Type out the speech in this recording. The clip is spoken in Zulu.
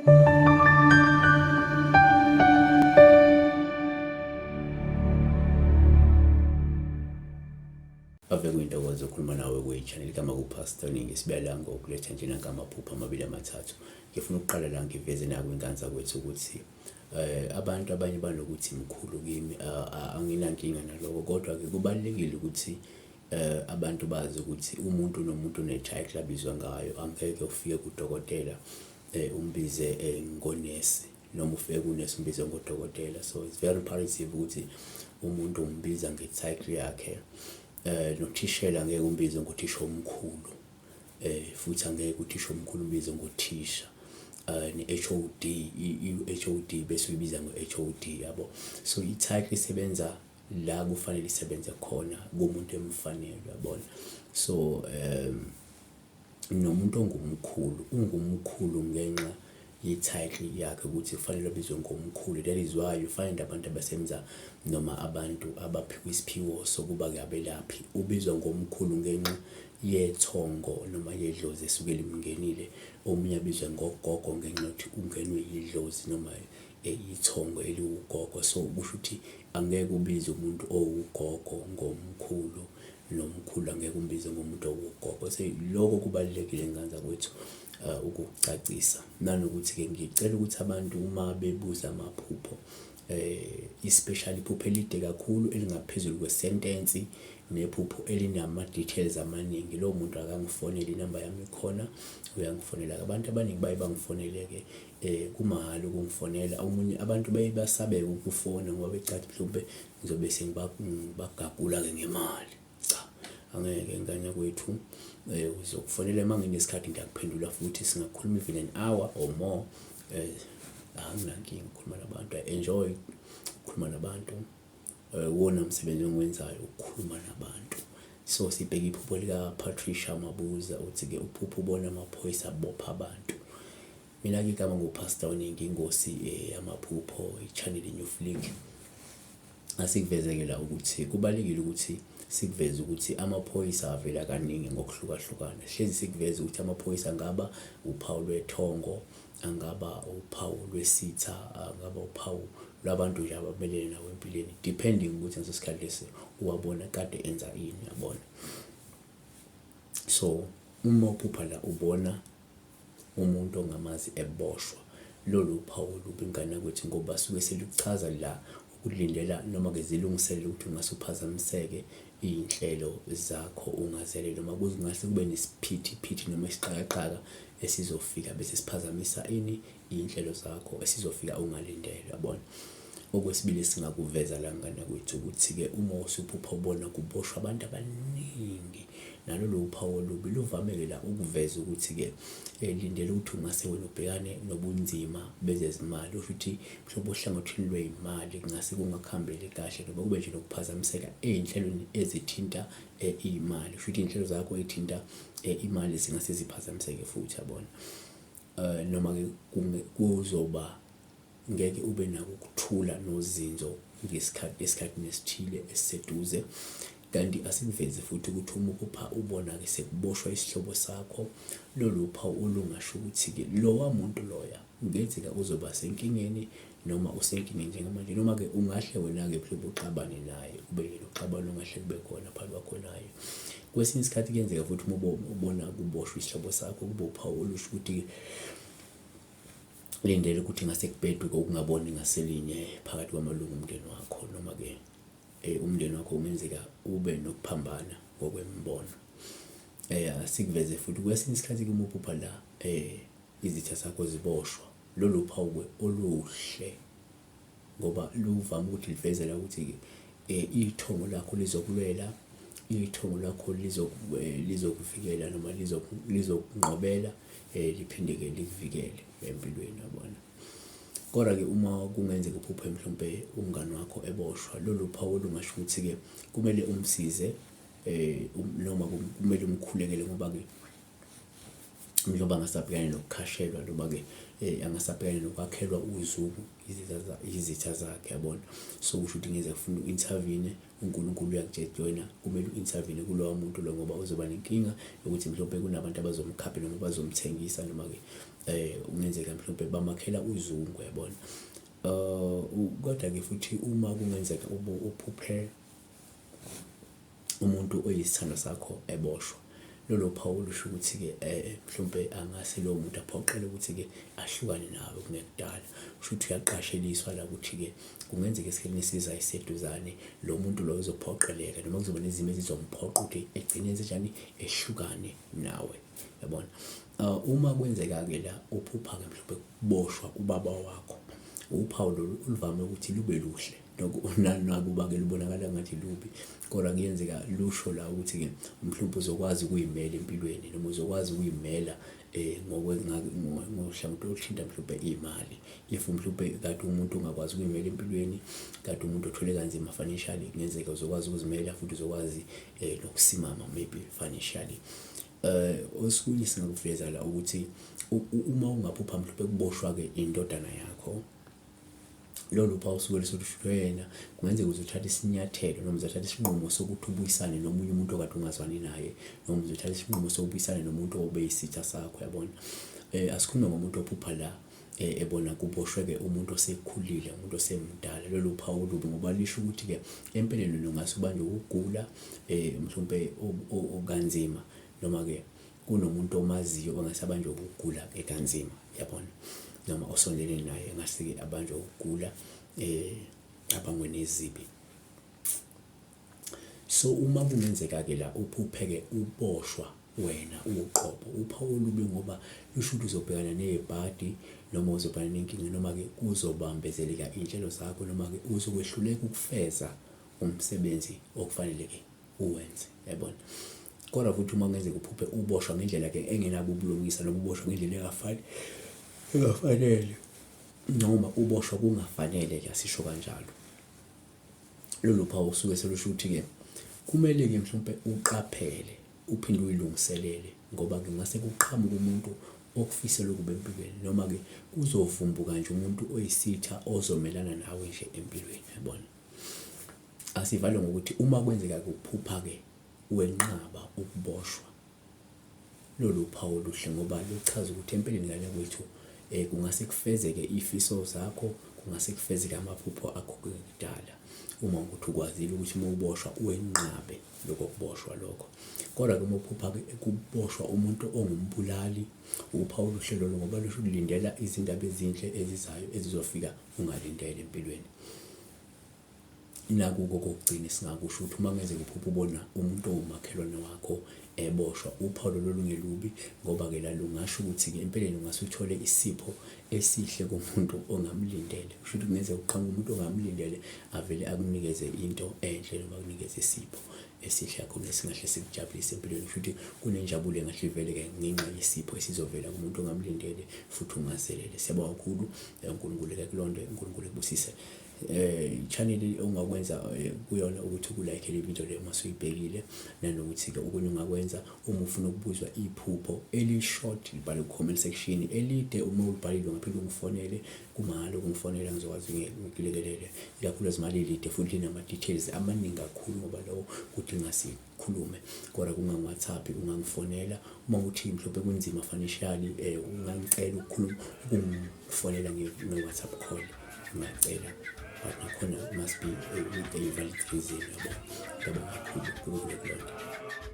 Ave kuyintokozo ukukhuluma nawe kwi-channel kama kupastor WeNingi sibuya la ngokuletha nje amaphupho amabili amathathu. Ngifuna ukuqala la ngiveze naku inganza kwethu ukuthi abantu abanye banokuthi mkhulu kimi, anginankinga naloko, kodwa-ke kubalulekile ukuthi abantu bazi ukuthi umuntu nomuntu une-title abizwa ngayo. Angeke ufike kudokotela umbize ngonesi, noma ufike kunesi umbize ngodokotela. So it's very imperative ukuthi umuntu umbiza nge-title yakhe. Nothishela angeke umbize ngothisha omkhulu, futhi angeke uthisha omkhulu umbize ngothisha. Ne-HOD, i-HOD bese uyibiza ngo-HOD, yabo. So i-title isebenza la kufanele isebenze khona kumuntu emfanele, yabona. So nomuntu ungumkhulu ngenxa ye-title yakhe ukuthi kufanele abizwe ngomkhulu. That is why you find abantu abasebenza noma abantu abaphiwa isiphiwo sokuba abelaphi ubizwa ngomkhulu ngenxa yethongo noma yedlozi esuke limngenile. Omunye abizwe ngogogo ngenxa yokuthi ungenwe yidlozi noma ithongo eliwugogo. So kusho ukuthi angeke ubize umuntu owugogo ngomkhulu, nomkhulu angeke umbize ngomuntu owugogo. So lokho kubalulekile nganza kwethu ukucacisa. Nanokuthi-ke ngicela ukuthi abantu uma bebuza amaphupho, especially iphupho elide kakhulu elingaphezulu kwe-sentence nephupho elinama-details amaningi, lowo muntu akangifonele, inamba yami ikhona, uyangifonela. Abantu abaningi baye bangifonele-ke kumahhala ukungifonela. Abantu baye basabe ukufona ngoba becathi mhlawumbe ngizobe sengibagagula-ke ngemali. Cha, angeke nganya kwethu. Uzokufonela uma nginesikhathi ngiyakuphendula, futhi singakhuluma even an hour or more. Anginankinga ukukhuluma nabantu, I enjoy ukukhuluma nabantu. Wona umsebenzi engiwenzayo ukukhuluma nabantu. So sibheke iphupho lika-Patricia Mabuza uthi-ke uphupho ubona amaphoyisa ebopha abantu. Mina-ke igama ngupastor WeNingi, ingosi yamaphupho, i-channel New Flick. Asikuvezeke la ukuthi kubalekile ukuthi sikuveze ukuthi amaphoyisa avela kaningi ngokuhlukahlukana. Hlezi sikuveze ukuthi amaphoyisa angaba uphawu lwethongo, angaba uphawu lwesitha, angaba uphawu lwabantu nje abamelene nawe empilweni, depending ukuthi ngaso sikhathi lesi uwabona kade enza ini, yabona. So uma uphupha la ubona umuntu ongamazi eboshwa, lolu uphawu lubi ngana kwethu, ngoba suke seluchaza la ukulindela noma-ke zilungiselela ukuthi ungasuphazamiseke iy'nhlelo zakho ungazele, noma kungase kube nesiphithiphithi noma isiqakaqaka esizofika bese siphazamisa iy'nhlelo zakho esizofika ungalindele, yabona. Okwesibili singakuveza la ngana kwethu ukuthi-ke uma usuphupha ubona kuboshwa abantu abaningi, nalolu uphawu olubi luvameke la ukuveza ukuthi-ke lindele ukuthi ungase wena ubhekane nobunzima bezezimali. Usho ukuthi mhlawumbe uhlangothini lwey'mali kungase kungakuhambeli kahle, noma kube nje nokuphazamiseka ey'nhlelweni ezithinta iy'mali. Usho ukuthi iy'nhlelo zakho ey'thinta imali zingase ziphazamiseke futhi, yabona. Noma-ke kuzoba ngeke ube nako ukuthula nozinzo esikhathini esithile esiseduze. Kanti asikuveze futhi ukuthi uma uphupha ubona-ke sekuboshwa isihlobo sakho, lolu uphawu olungasho ukuthi-ke lowa muntu loya kungenzeka uzoba senkingeni noma usenkingeni njengamanje, noma-ke ungahle wena-ke mhlawumbe uxabane naye, kube nokuxabana ongahle kube khona phakathi kwakho naye. Kwesinye isikhathi kuyenzeka futhi uma ubona kuboshwa isihlobo sakho kube uphawu olusho ukuthi lindele ukuthi ngase kubhedwe ukungaboni ngaselinye phakathi kwamalungu omndeni wakho, noma-ke umndeni wakho umenzeka ube nokuphambana ngokwembono. Sikuveze futhi kwesinye isikhathi uma uphupha la izitha zakho ziboshwa, lolu phawu oluhle, ngoba luvame ukuthi livezela ukuthi ithongo lakho lizokulwela, ithongo lakho lizokuvikela noma lizokunqobela, liphinde-ke likuvikele empilweni, yabona. Kodwa-ke uma kungenzeka uphuphe mhlawumbe umngani wakho eboshwa, lolu phawu lungasho ukuthi-ke kumele umsize noma kumele umkhulekele, ngoba-ke mhlawumbe angasabhekane nokukhashelwa, noma-ke angasabhekane nokwakhelwa uzuku izitha zakhe, yabona. So kusho ukuthi ngeze kufuna u-intervene uNkulunkulu uyakutshela wena kumele u-intervene kulowo muntu lo, ngoba uzoba nenkinga yokuthi mhlawumbe kunabantu abazomkhapha noma bazomthengisa, noma-ke kungenzeka mhlawumbe bamakhela uzungu, yabona. Kodwa-ke futhi uma kungenzeka uphuphe umuntu oyisithando sakho eboshwa, lolo phawu lusho ukuthi-ke mhlawumbe angase lowo muntu aphoqele ukuthi-ke ahlukane nawe kungekudala. Kusho ukuthi uyaqasheliswa la ukuthi-ke kungenzeka esikhathini esizayo iseduzane lo muntu lo uzophoqeleka, noma kuzoba nezimo ezizomphoqa ukuthi egcine enzenjani, ehlukane nawe, yabona. Uma kwenzeka-ke la uphupha-ke mhlawumbe kuboshwa ubaba wakho, uphawu lolu uluvame ukuthi lube luhle, nakuba-ke lubonakala ngathi lubi, kodwa kuyenzeka lusho la ukuthi-ke mhlawumbe uzokwazi ukuy'mela empilweni, noma uzokwazi ukuy'mela ngohlangothi oluthinta mhlawumbe iy'mali. If mhlawumbe kade umuntu ungakwazi ukuy'mela empilweni, kade umuntu othole kanzima financially, kungenzeka uzokwazi ukuzimela futhi uzokwazi nokusimama maybe financially. Okunye singakuveza la ukuthi uma ungaphupha mhlawumbe kuboshwa-ke indodana yakho, lolu phawu usuke lusho yena kungenzeka uzothatha isinyathelo noma uzothatha isinqumo sokuthi ubuyisane nomunye umuntu okade ungazwani naye, noma uzothatha isinqumo sokubuyisana nomuntu obeyisitha sakho, yabona. Asikhulume ngomuntu ophupha la ebona kuboshwe-ke umuntu osekhulile, umuntu osemdala. Lolu phawu lubi ngoba lisho ukuthi-ke empeleni ungase ubanjwe ukugula mhlawumbe okanzima, noma-ke kunomuntu omaziyo ongase abanjwe ukugula ekanzima, yabona, noma osondelene naye engase-ke abanjwe ukugula abangwe nezibi. So uma kungenzeka-ke la uphuphe-ke uboshwa wena uqobo, uphawu olubi ngoba lusho ukuthi uzobhekana nezibhadi, noma uzobhekana nenkinga, noma-ke kuzobambezeleka iy'nhlelo zakho, noma-ke uzokwehluleka ukufeza umsebenzi okufanele-ke uwenze, yabona. Kodwa futhi uma kungenzeka uphuphe uboshwa ngendlela-ke engenabo ubulungisa, noma uboshwa ngendlela engafanele, noma uboshwa kungafanele-ke, asisho kanjalo, lolu phawu suke selusho ukuthi-ke kumele-ke mhlawumbe uqaphele uphinde uyilungiselele, ngoba-ke ngase kuqhamuka umuntu okufisela ukuba empilweni, noma-ke kuzovumbuka nje umuntu oyisitha ozomelana nawe nje empilweni, yabona. Asivale ngokuthi uma kwenzeka-ke ukuphupha-ke wenqaba ukuboshwa, lolu phawu luhle ngoba luchaza ukuthi empeleni ngale kwethu kungase kufezeke ifiso zakho, kungase kufezeke amaphupho akho kudala, uma ukuthi ukwazile ukuthi uma uboshwa uwenqabe lokho kuboshwa lokho. Kodwa-ke uma uphupha-ke kuboshwa umuntu ongumbulali, uphawu oluhle lolo ngoba lusho ulindela izindaba ezinhle ezizayo ezizofika ungalindele empilweni. Nakuko kokugcina singakusho ukuthi uma kungenzeka uphupha ubona umuntu owumakhelwane wakho eboshwa, uphawu lolu lungelubi ngoba-ke la lungasho ukuthi-ke empeleni ungase uthole isipho esihle kumuntu ongamlindele. Kusho ukuthi kungenzeka uqhamuke umuntu ongamlindele avele akunikeze into enhle, noma akunikeze isipho esihle kakhulu esingahle sikujabulise empilweni. Kusho ukuthi kunenjabulo engahle ivele-ke ngenxa yesipho esizovela kumuntu ongamlindele futhi ungazelele. Siyabonga kakhulu, uNkulunkulu-ke kulonde, uNkulunkulu ekubusise. I-channel ongakwenza kuyona ukuthi ukulike le video le masuyibhekile, nanokuthi-ke okunye ungakwenza uma ufuna ukubuzwa iphupho eli-short libhale ku-comment section, elide uma ulibhalile ungaphinde ungifonele kumahhala, ukungifonela ngizokwazi ngikulekelele, ikakhulukazi mali elide futhi linama-details amaningi kakhulu ngoba lowo kudinga sikhulume. Kodwa kungangu-WhatsApp ungangifonela uma kuthi mhlawumbe kunzima financially, ungangicela ukungifonela nge-WhatsApp call, ngingacela, but nakhona must be with a valid reason, yabo. Ngiyabonga kakhulu, uNkulunkulu ekulonde.